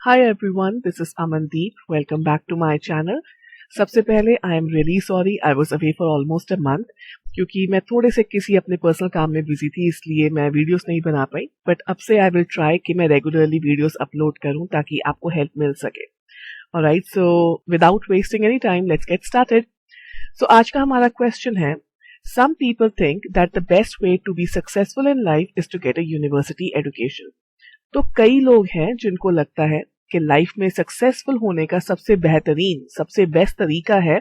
Hi everyone, this is Amandeep. Welcome back to my channel. सबसे पहले I am really sorry I was away for almost a month क्योंकि मैं थोड़े से किसी अपने पर्सनल काम में बिजी थी, इसलिए मैं वीडियोस नहीं बना पाई. बट अब से आई विल ट्राई कि मैं रेगुलरली वीडियोस अपलोड करूं ताकि आपको हेल्प मिल सके. Alright, so without wasting any time let's get started. So आज का हमारा क्वेश्चन है, some people think that the best way to be successful in life is to get a university education. तो कई लोग हैं जिनको लगता है कि लाइफ में सक्सेसफुल होने का सबसे बेहतरीन, सबसे बेस्ट तरीका है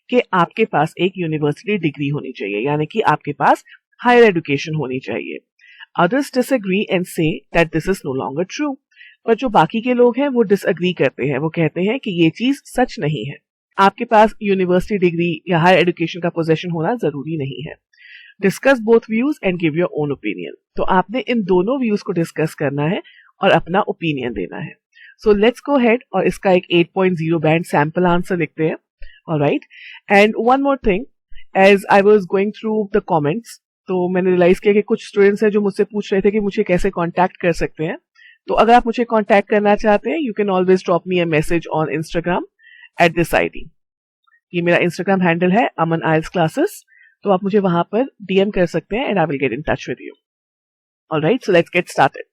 कि आपके पास एक यूनिवर्सिटी डिग्री होनी चाहिए, यानी कि आपके पास हायर एजुकेशन होनी चाहिए. Others disagree and say that this is no longer true. पर जो बाकी के लोग हैं वो डिसएग्री करते हैं, वो कहते हैं कि ये चीज सच नहीं है. आपके पास यूनिवर्सिटी डिग्री या हायर एजुकेशन का पोजीशन होना जरूरी नहीं है. Discuss both views and give your own opinion. तो आपने इन दोनों व्यूज को डिस्कस करना है और अपना ओपिनियन देना है. सो लेट्स गो हेड और इसका एक 8.0 बैंड सैंपल आंसर लिखते हैं. Alright, and one more thing, as I was going through the comments तो मैंने रियलाइज किया कि कुछ स्टूडेंट्स हैं जो मुझसे पूछ रहे थे कि मुझे कैसे कांटेक्ट कर सकते हैं. तो अगर आप मुझे कांटेक्ट करना चाहते हैं, you can always drop me a message on Instagram at this ID. ये मेरा इंस्टाग्राम हैंडल है, अमन आइल्स क्लासेस. तो आप मुझे वहां पर डीएम कर सकते हैं and I will get in touch with you. Alright, so let's get started.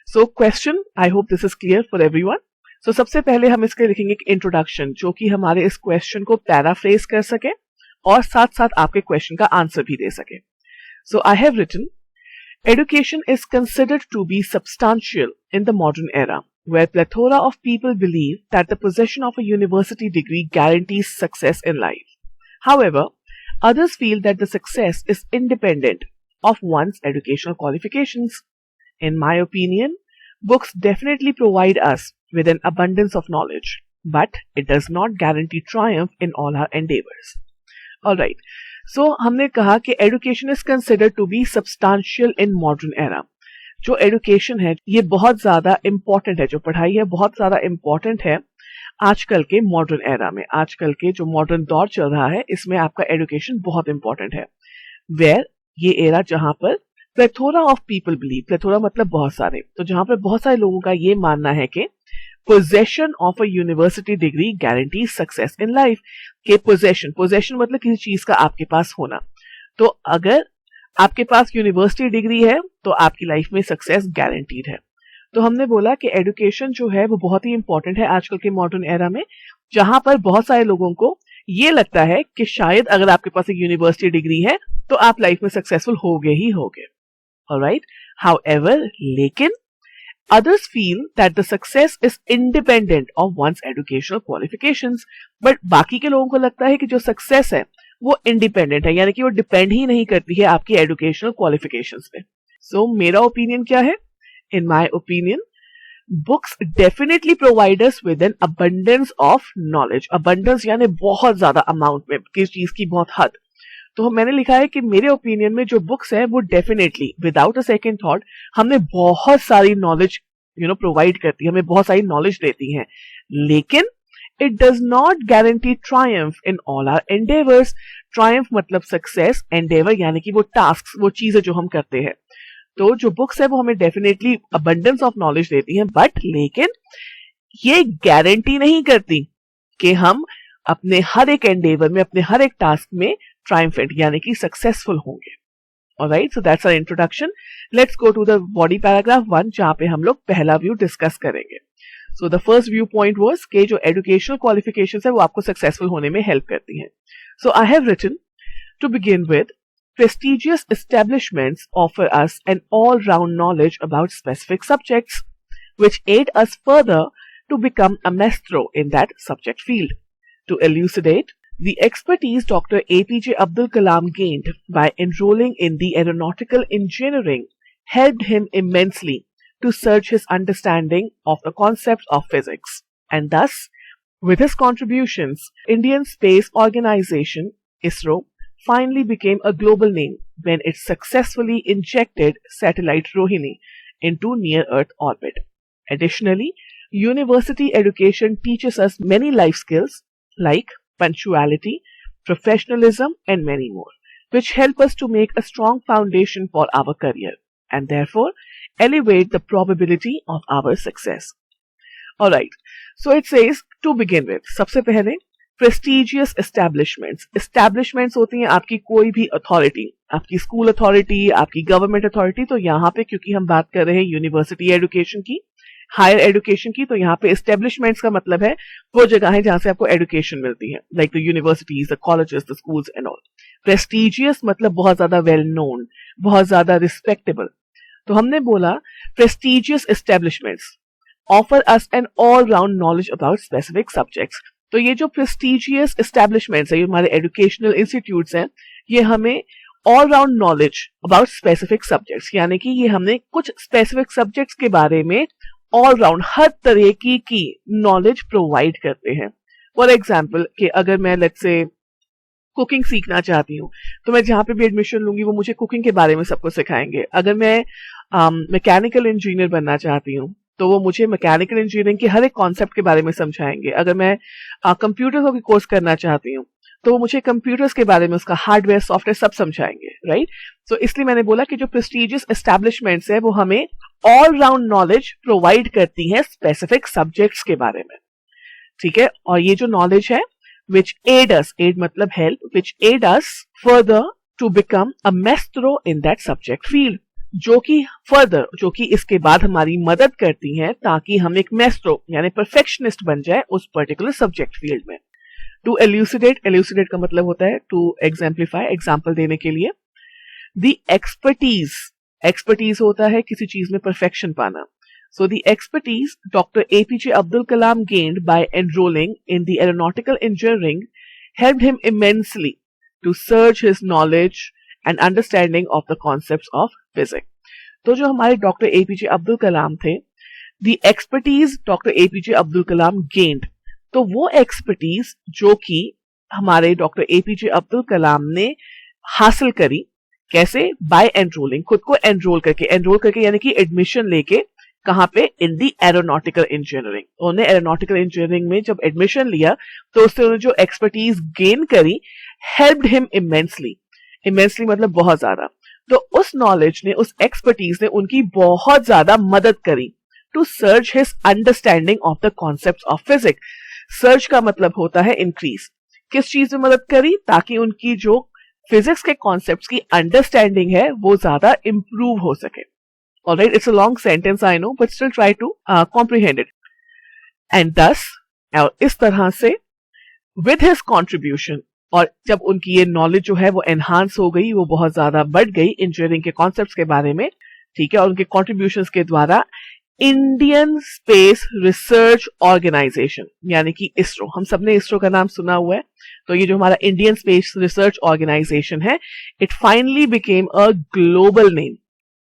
So question, I hope this is clear for everyone. So सबसे पहले हम इसके लिखेंगे एक इंट्रोडक्शन जो कि हमारे इस क्वेश्चन को पैराफ्रेज कर सके और साथ साथ आपके क्वेश्चन का आंसर भी दे सके. So I have written, education is considered to be substantial in the modern era, where plethora of people believe that the possession of a university degree guarantees success in life. However, others feel that the success is independent of one's educational qualifications. In my opinion, books definitely provide us with an abundance of knowledge, but it does not guarantee triumph in all our endeavors. Alright, so हमने कहा कि education is considered to be substantial in modern era. जो education है ये बहुत ज्यादा important है, जो पढ़ाई है बहुत ज्यादा important है आजकल के modern era में. आजकल के जो modern दौर चल रहा है इसमें आपका education बहुत important है. Where ये era जहां पर plethora of people believe, plethora मतलब बहुत सारे, तो जहां पर बहुत सारे लोगों का ये मानना है कि possession of a university degree guarantee success in life. के पोजेशन मतलब किसी चीज का आपके पास होना. तो अगर आपके पास यूनिवर्सिटी डिग्री है तो आपकी लाइफ में सक्सेस गारंटीड है. तो हमने बोला कि एजुकेशन जो है वो बहुत ही इंपॉर्टेंट है आजकल के मॉडर्न एरा में, जहां पर बहुत सारे लोगों को ये लगता है कि शायद अगर आपके पास एक यूनिवर्सिटी डिग्री है तो आप लाइफ में सक्सेसफुल होगे ही होगे. Alright. However, लेकिन others feel that the success is independent of one's educational qualifications. But बाकी के लोगों को लगता है कि जो सक्सेस है वो इंडिपेंडेंट है, यानी कि वो डिपेंड ही नहीं करती है आपकी एजुकेशनल क्वालिफिकेशंस पे. सो मेरा ओपिनियन क्या है? In my opinion, books definitely provide us with N abundance of knowledge. Abundance यानी बहुत ज्यादा अमाउंट में, किस चीज की बहुत हद. तो मैंने लिखा है कि मेरे ओपिनियन में जो बुक्स है वो definitely without a second thought हमें बहुत सारी नॉलेज प्रोवाइड करती है, हमें बहुत सारी नॉलेज देती हैं, लेकिन it does not guarantee triumph in all our endeavours. Triumph मतलब सक्सेस, एंडेवर यानी कि वो टास्क, वो चीजें जो हम करते हैं. तो जो बुक्स है वो हमें डेफिनेटली अबंडेंस ऑफ नॉलेज देती हैं, बट लेकिन ये गारंटी नहीं करती कि हम अपने हर एक एंडेवर में, अपने हर एक टास्क में ट्रायम्फेंट यानी कि सक्सेसफुल होंगे. Alright, so that's our introduction. Let's go to the body paragraph 1 जहां पे हम लोग पहला व्यू डिस्कस करेंगे. So the first view point was कि जो एजुकेशनल क्वालिफिकेशंस है वो आपको सक्सेसफुल होने में हेल्प करती हैं. So I have written, to begin with, prestigious establishments offer us an all-round knowledge about specific subjects, which aid us further to become a maestro in that subject field. To elucidate, the expertise Dr. APJ Abdul Kalam gained by enrolling in the aeronautical engineering helped him immensely to search his understanding of the concepts of physics. And thus, with his contributions, Indian Space Organization, ISRO, finally became a global name when it successfully injected satellite Rohini into near-Earth orbit. Additionally, university education teaches us many life skills like punctuality, professionalism, and many more, which help us to make a strong foundation for our career and therefore elevate the probability of our success. Alright, so it says to begin with, सबसे पहले prestigious establishments होती हैं आपकी कोई भी authority, आपकी school authority, आपकी government authority. तो यहाँ पे क्योंकि हम बात कर रहे हैं यूनिवर्सिटी एजुकेशन की, हायर एजुकेशन की, तो यहाँ पे एस्टेब्लिशमेंट्स का मतलब है वो जगह है जहां से आपको एजुकेशन मिलती है, like the universities, the colleges, the schools and all. Prestigious मतलब बहुत ज्यादा वेल नोन, बहुत ज्यादा रिस्पेक्टेबल। तो हमने बोला prestigious establishments offer us an all round knowledge about specific subjects. तो ये जो प्रेस्टिजियस एस्टेब्लिशमेंट्स है, ये हमारे एजुकेशनल इंस्टीट्यूट्स हैं, ये हमें all round knowledge about specific subjects, यानी कि ये हमने कुछ स्पेसिफिक सब्जेक्ट्स के बारे में ऑल राउंड हर तरह की नॉलेज प्रोवाइड करते हैं। फॉर एग्जाम्पल कि अगर मैं लेट्स से कुकिंग सीखना चाहती हूँ तो मैं जहां पे भी एडमिशन लूंगी वो मुझे कुकिंग के बारे में सबको सिखाएंगे। अगर मैं मैकेनिकल इंजीनियर बनना चाहती हूँ तो वो मुझे मैकेनिकल इंजीनियरिंग के हर एक कॉन्सेप्ट के बारे में समझाएंगे। अगर मैं कंप्यूटर की कोर्स करना चाहती हूँ तो वो मुझे कंप्यूटर्स के बारे में, उसका हार्डवेयर सॉफ्टवेयर सब समझाएंगे, राइट। तो इसलिए मैंने बोला कि जो प्रेस्टिजियस एस्टैब्लिशमेंट्स है वो हमें ऑल राउंड नॉलेज प्रोवाइड करती है स्पेसिफिक सब्जेक्ट्स के बारे में, ठीक है। और ये जो नॉलेज है which aid us, aid मतलब help, which aid us further to become a maestro in that subject field, जो कि इसके बाद हमारी मदद करती हैं ताकि हम एक मैस्ट्रो यानी परफेक्शनिस्ट बन जाए उस पर्टिकुलर सब्जेक्ट फील्ड में। टू एल्यूसिडेट का मतलब होता है टू एग्जाम्पलीफाई, एग्जाम्पल देने के लिए। द एक्सपर्टीज होता है किसी चीज में परफेक्शन पाना। So the expertise Dr. APJ Abdul Kalam gained by enrolling in the aeronautical engineering helped him immensely to surge his knowledge and understanding of the concepts of physics. तो जो हमारे doctor APJ Abdul Kalam थे, the expertise Dr. APJ Abdul Kalam gained, तो वो expertise जो कि हमारे doctor APJ Abdul Kalam ने हासिल करी, कैसे? बाय एनरोलिंग, खुद को एनरोल करके यानी कि एडमिशन लेके, कहां पे? इन दी एरोनॉटिकल इंजीनियरिंग। उन्होंने एरोनॉटिकल इंजीनियरिंग में जब एडमिशन लिया तो उससे उन्होंने जो एक्सपर्टीज गेन करी, हेल्प्ड हिम इमेंसली मतलब बहुत ज्यादा। तो उस नॉलेज ने, उस एक्सपर्टीज ने उनकी बहुत ज्यादा मदद करी to search his understanding of the concept of physics. Search का मतलब होता है इंक्रीज। किस चीज में मदद करी? ताकि उनकी जो फिजिक्स के कॉन्सेप्ट्स की अंडरस्टैंडिंग है वो ज्यादा इंप्रूव हो सके। Alright, it's a long sentence, I know, but still try to comprehend it. And thus, इस तरह से, with his contribution, और जब उनकी ये नॉलेज जो है वो एनहांस हो गई, वो बहुत ज्यादा बढ़ गई इंजीनियरिंग के कॉन्सेप्ट्स के बारे में, ठीक है, और उनके कॉन्ट्रीब्यूशंस के द्वारा इंडियन स्पेस रिसर्च ऑर्गेनाइजेशन यानी कि इसरो, हम सबने इसरो का नाम सुना हुआ है, तो ये जो हमारा इंडियन स्पेस रिसर्च ऑर्गेनाइजेशन है, it finally became a global name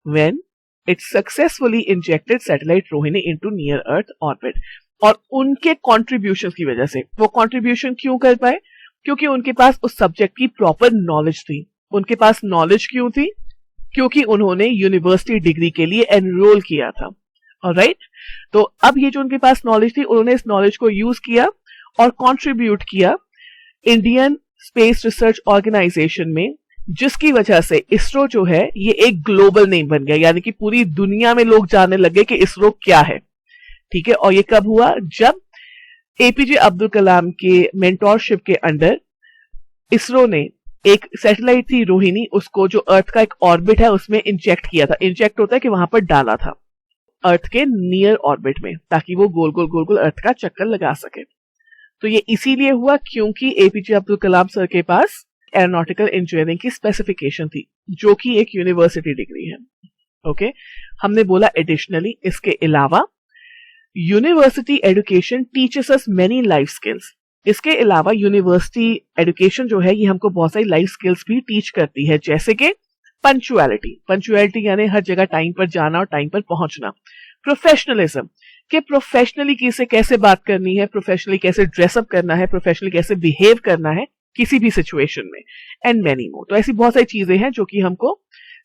when it successfully injected satellite Rohini into near earth orbit। और उनके कॉन्ट्रीब्यूशन की वजह से, वो कॉन्ट्रीब्यूशन क्यों कर पाए? क्योंकि उनके पास उस सब्जेक्ट की प्रॉपर नॉलेज थी। उनके पास नॉलेज क्यों थी? क्योंकि उन्होंने यूनिवर्सिटी डिग्री के लिए एनरोल किया था। ऑलराइट, तो अब ये जो उनके पास नॉलेज थी, उन्होंने इस नॉलेज को यूज किया और कॉन्ट्रीब्यूट किया इंडियन स्पेस रिसर्च ऑर्गेनाइजेशन में, जिसकी वजह से इसरो जो है ये एक ग्लोबल नेम बन गया, यानी कि पूरी दुनिया में लोग जानने लगे कि इसरो क्या है, ठीक है। और ये कब हुआ? जब एपीजे अब्दुल कलाम के मेंटोरशिप के अंडर इसरो ने एक सैटेलाइट थी रोहिणी, उसको जो अर्थ का एक ऑर्बिट है उसमें इंजेक्ट किया था। इंजेक्ट होता है कि वहां पर डाला था अर्थ के नियर ऑर्बिट में, ताकि वो गोल गोल अर्थ का चक्कर लगा सके। तो ये इसीलिए हुआ क्योंकि एपीजे अब्दुल कलाम सर के पास एरोनॉटिकल इंजीनियरिंग की स्पेसिफिकेशन थी, जो कि एक यूनिवर्सिटी डिग्री है। ओके, हमने बोला एडिशनली, इसके अलावा university education teaches us many life skills. इसके अलावा यूनिवर्सिटी एजुकेशन जो है ये हमको बहुत सारी लाइफ स्किल्स भी टीच करती है, जैसे कि पंचुअलिटी यानी हर जगह टाइम पर जाना और टाइम पर पहुंचना। प्रोफेशनलिज्म, कि प्रोफेशनली किसे कैसे बात करनी है, प्रोफेशनली कैसे ड्रेसअप करना है, प्रोफेशनली कैसे बिहेव करना है किसी भी सिचुएशन में, एंड मैनी मोर। तो ऐसी बहुत सारी चीजें हैं जो कि हमको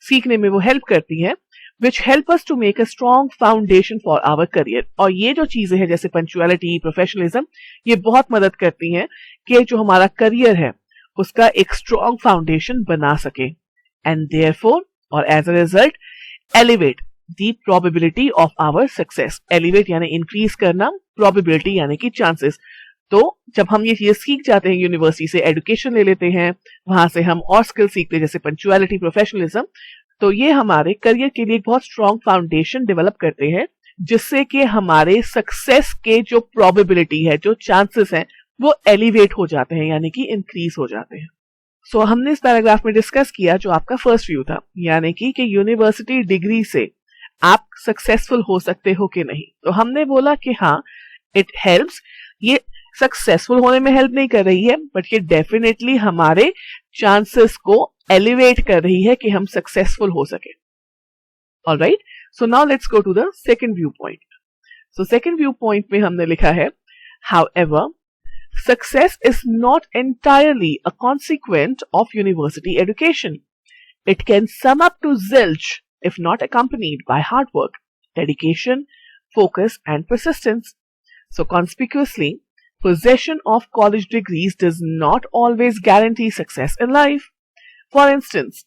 सीखने में वो हेल्प करती हैं, which help us to make a strong foundation for our career. और ये जो चीजें हैं जैसे पंचुअलिटी, प्रोफेशनलिज्म, ये बहुत मदद करती हैं कि जो हमारा करियर है उसका एक स्ट्रॉन्ग फाउंडेशन बना सके, एंड देयरफॉर और as a result elevate the probability of our success. Elevate यानी इंक्रीज करना, प्रोबेबिलिटी यानी कि चांसेस। तो जब हम ये सीख जाते हैं, यूनिवर्सिटी से एजुकेशन ले लेते हैं, वहां से हम और स्किल सीखते हैं जैसे पंक्चुअलिटी, प्रोफेशनलिज्म, तो ये हमारे करियर के लिए एक बहुत स्ट्रॉन्ग फाउंडेशन डेवलप करते हैं, जिससे कि हमारे सक्सेस के जो प्रोबेबिलिटी है, जो चांसेस हैं, वो एलिवेट हो जाते हैं यानी कि इंक्रीज हो जाते हैं। सो हमने इस पैराग्राफ में डिस्कस किया जो आपका फर्स्ट व्यू था, यानी कि यूनिवर्सिटी डिग्री से आप सक्सेसफुल हो सकते हो कि नहीं। तो हमने बोला कि हाँ, इट हेल्प्स, ये सक्सेसफुल होने में हेल्प नहीं कर रही है, बट ये डेफिनेटली हमारे चांसेस को एलिवेट कर रही है कि हम सक्सेसफुल हो सके। Alright, so now let's go to the second view point. So second view point में हमने लिखा है, however success is not entirely a consequence of university education. It can sum up to zilch if not accompanied by hard work, dedication, focus, and persistence. So conspicuously, possession of college degrees does not always guarantee success in life. For instance,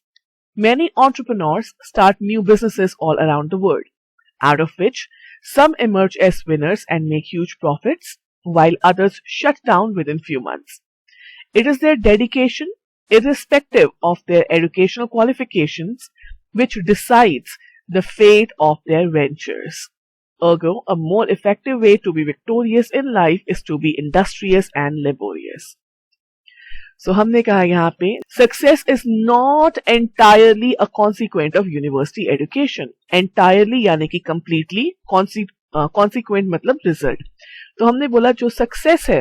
many entrepreneurs start new businesses all around the world, out of which some emerge as winners and make huge profits, while others shut down within few months. It is their dedication, irrespective of their educational qualifications, which decides the fate of their ventures. Ergo, a more effective way to be victorious in life is to be industrious and laborious. So हमने कहा यहाँ पे, success is not entirely a consequence of university education. Entirely यानी कि completely, consequent मतलब result. तो हमने बोला जो सक्सेस है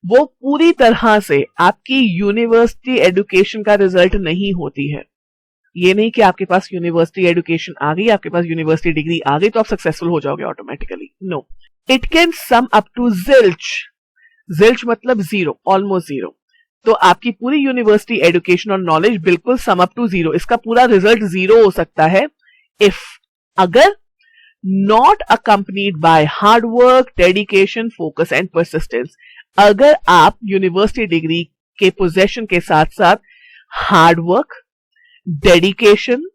वो पूरी तरह से आपकी यूनिवर्सिटी एजुकेशन का रिजल्ट नहीं होती है। ये नहीं कि आपके पास यूनिवर्सिटी एजुकेशन आ गई, आपके पास यूनिवर्सिटी डिग्री आ गई तो आप सक्सेसफुल हो जाओगे automatically. No, it can sum up to zilch. Zilch मतलब जीरो, ऑलमोस्ट जीरो। तो आपकी पूरी यूनिवर्सिटी एजुकेशन और नॉलेज बिल्कुल सम अप टू जीरो, इसका पूरा रिजल्ट जीरो हो सकता है इफ, अगर not accompanied by hard work, dedication, focus and persistence. अगर आप यूनिवर्सिटी डिग्री के पोजेशन के साथ साथ हार्ड वर्क, डेडिकेशन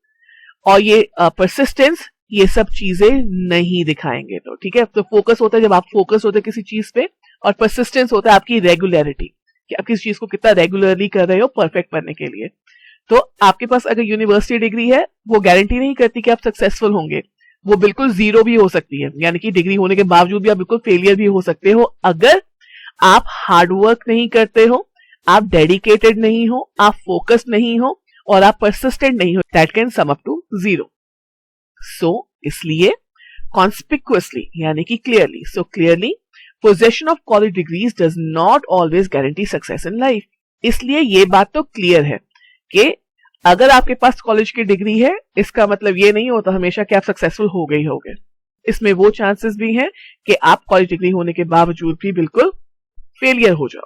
और ये persistence, ये सब चीजें नहीं दिखाएंगे तो ठीक है। तो फोकस होता है जब आप फोकस होते हैं किसी चीज पे, और persistence होता है आपकी रेगुलरिटी, कि आप किसी चीज को कितना रेगुलरली कर रहे हो परफेक्ट बनने के लिए। तो आपके पास अगर यूनिवर्सिटी डिग्री है, वो गारंटी नहीं करती कि आप सक्सेसफुल होंगे, वो बिल्कुल जीरो भी हो सकती है, यानी कि डिग्री होने के बावजूद भी आप बिल्कुल फेलियर भी हो सकते हो अगर आप हार्ड वर्क नहीं करते हो, आप डेडिकेटेड नहीं हो, आप फोकस नहीं हो और आप परसिस्टेंट नहीं हो। That can sum up to zero. So इसलिए कॉन्स्पिक्युअसली यानी कि clearly, so clearly possession of college degrees does not always guarantee success in life. इसलिए ये बात तो क्लियर है कि अगर आपके पास कॉलेज की डिग्री है, इसका मतलब ये नहीं होता हमेशा कि आप सक्सेसफुल हो गए होगे। इसमें वो चांसेस भी हैं कि आप कॉलेज डिग्री होने के बावजूद भी बिल्कुल फेलियर हो जाओ।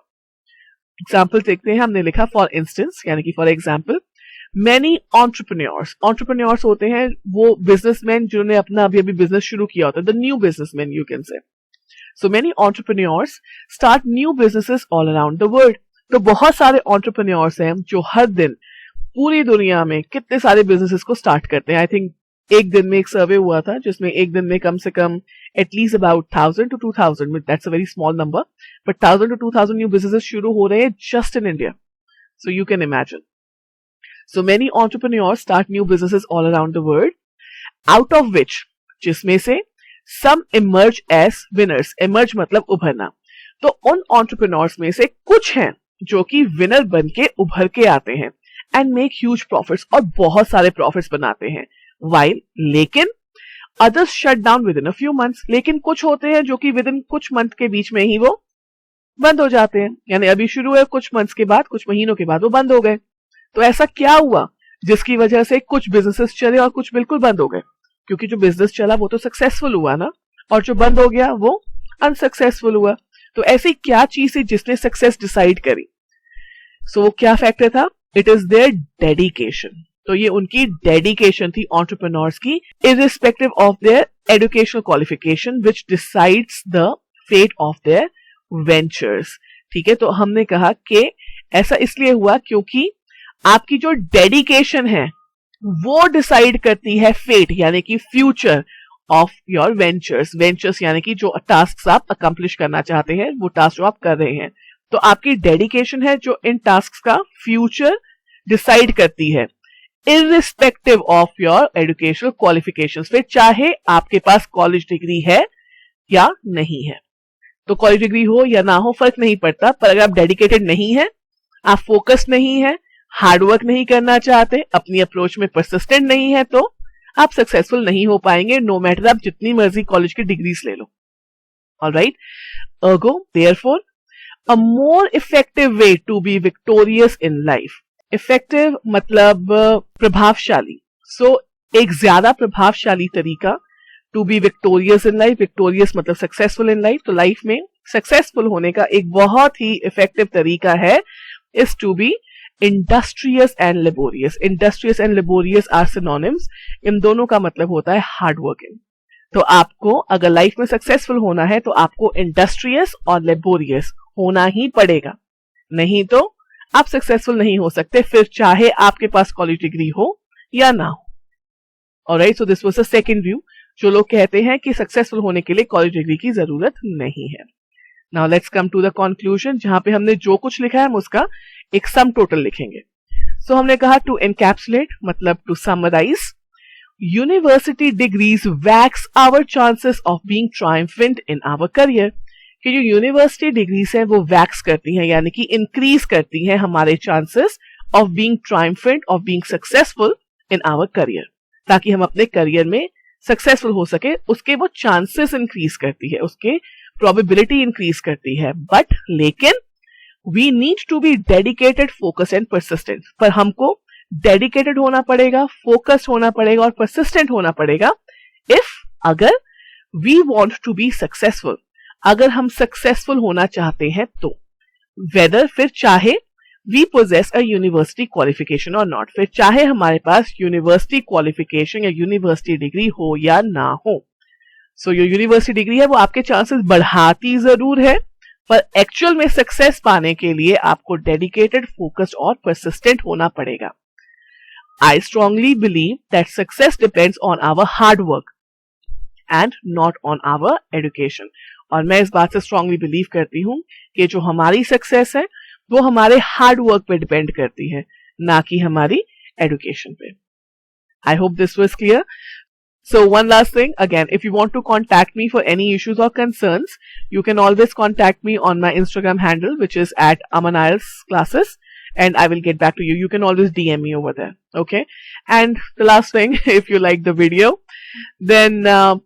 एग्जाम्पल देखते हैं, हमने लिखा फॉर इंस्टेंस यानी कि for example, many entrepreneurs, entrepreneurs होते हैं वो बिजनेसमैन जिन्होंने अपना अभी अभी बिजनेस शुरू किया होता है, the new businessman you can say. So many entrepreneurs start new businesses all around the world. तो बहुत सारे एंटरप्रेन्योर्स हैं जो हर दिन पूरी दुनिया में कितने सारे बिजनेसेस को स्टार्ट करते हैं। आई थिंक एक दिन में एक सर्वे हुआ था जिसमें एक दिन में कम से कम at least about 1000 to 2000, that's a very small number, but 1000 to 2000 new businesses शुरू हो रहे हैं just in India. So you can imagine. So many entrepreneurs start new businesses all around the world, out of which, जिसमें से some emerge as winners. Emerge मतलब उभरना। तो उन एंटरप्रेन्योर्स में से कुछ हैं जो कि विनर बन के उभर के आते हैं एंड मेक ह्यूज प्रॉफिट्स, और बहुत सारे प्रॉफिट्स बनाते हैं। वाइल, लेकिन others shut down with in a few months. लेकिन कुछ होते हैं जो कि विद इन कुछ मंथ के बीच में ही वो बंद हो जाते हैं, यानी अभी शुरू है, कुछ मंथ्स के बाद, कुछ महीनों के बाद वो बंद हो गए। तो ऐसा क्या हुआ जिसकी वजह से कुछ बिजनेसेस चले और कुछ बिल्कुल बंद हो गए? क्योंकि जो बिजनेस चला वो तो सक्सेसफुल हुआ ना, और जो बंद हो गया वो अनसक्सेसफुल हुआ। तो ऐसी क्या चीज थी जिसने सक्सेस डिसाइड करी? सो वो क्या फैक्टर था? It is their dedication. तो ये उनकी डेडिकेशन थी एंटरप्रेन्योर्स की, irrespective of their educational qualification, which decides the fate of their ventures. ठीक है, तो हमने कहा कि ऐसा इसलिए हुआ क्योंकि आपकी जो डेडिकेशन है वो डिसाइड करती है फेट यानी कि future of your ventures. Ventures यानी कि जो टास्क आप अकम्प्लिश करना चाहते हैं, वो टास्क जो आप कर रहे हैं। तो आपकी डेडिकेशन है जो इन टास्क का फ्यूचर डिसाइड करती है, irrespective of your educational qualifications. फिर चाहे आपके पास कॉलेज डिग्री है या नहीं है। तो कॉलेज डिग्री हो या ना हो फर्क नहीं पड़ता, पर अगर आप डेडिकेटेड नहीं है, आप फोकस नहीं है, हार्डवर्क नहीं करना चाहते, अपनी अप्रोच में परसिस्टेंट नहीं है, तो आप सक्सेसफुल नहीं हो पाएंगे, नो मैटर आप जितनी मर्जी कॉलेज की डिग्रीज ले लो। Alright, ergo therefore a more effective way to be victorious in life। Effective मतलब प्रभावशाली। सो एक ज्यादा प्रभावशाली तरीका to be victorious in life, victorious मतलब सक्सेसफुल इन लाइफ, तो लाइफ में सक्सेसफुल होने का एक बहुत ही इफेक्टिव तरीका है is to be industrious and laborious. Industrious and laborious are synonyms. इन दोनों का मतलब होता है हार्ड वर्किंग। तो आपको अगर लाइफ में सक्सेसफुल होना है तो आपको इंडस्ट्रियस और लेबोरियस होना ही पड़ेगा, नहीं तो आप सक्सेसफुल नहीं हो सकते, फिर चाहे आपके पास कॉलेज डिग्री हो या ना हो। Alright, so this was the second view. जो लोग कहते हैं कि सक्सेसफुल होने के लिए कॉलेज डिग्री की जरूरत नहीं है। Now let's come to the conclusion, जहां पे हमने जो कुछ लिखा है हम उसका एक सम टोटल लिखेंगे। सो हमने कहा टू एनकैप्सुलेट मतलब to summarise, university degrees wax our chances of being triumphant in our career. कि जो यूनिवर्सिटी डिग्रीज हैं वो वैक्स करती हैं यानी कि इंक्रीज करती हैं हमारे chances of being triumphant, of being successful in our career, ताकि हम अपने करियर में सक्सेसफुल हो सके। उसके वो चांसेस इंक्रीज करती है, उसके प्रोबेबिलिटी इंक्रीज करती है। बट लेकिन we need to be dedicated, focus and persistent. पर हमको डेडिकेटेड होना पड़ेगा, फोकस होना पड़ेगा और परसिस्टेंट होना पड़ेगा इफ अगर we want to be successful, अगर हम सक्सेसफुल होना चाहते हैं तो। वेदर फिर चाहे we possess a university qualification और नॉट, फिर चाहे हमारे पास यूनिवर्सिटी क्वालिफिकेशन या यूनिवर्सिटी डिग्री हो या ना हो। सो जो यूनिवर्सिटी डिग्री है वो आपके चांसेस बढ़ाती जरूर है, पर एक्चुअल में सक्सेस पाने के लिए आपको डेडिकेटेड, फोकस्ड और परसिस्टेंट होना पड़ेगा। I strongly believe that success depends on our hard work and not on our education. और मैं इस बात से स्ट्रांगली बिलीव करती हूं कि जो हमारी सक्सेस है वो हमारे हार्ड वर्क पे डिपेंड करती है, ना कि हमारी एजुकेशन पे। आई hope this was clear. So one last thing, again, if you want to contact me for any issues or concerns, you can always contact me on my Instagram handle, which is at @amanilesclasses, and I will get back to you. You can always DM me over there. Okay. And the last thing, if you like the video, then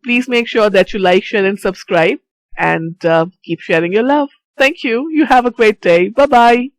please make sure that you like, share, and subscribe, and keep sharing your love. Thank you. You have a great day. Bye bye.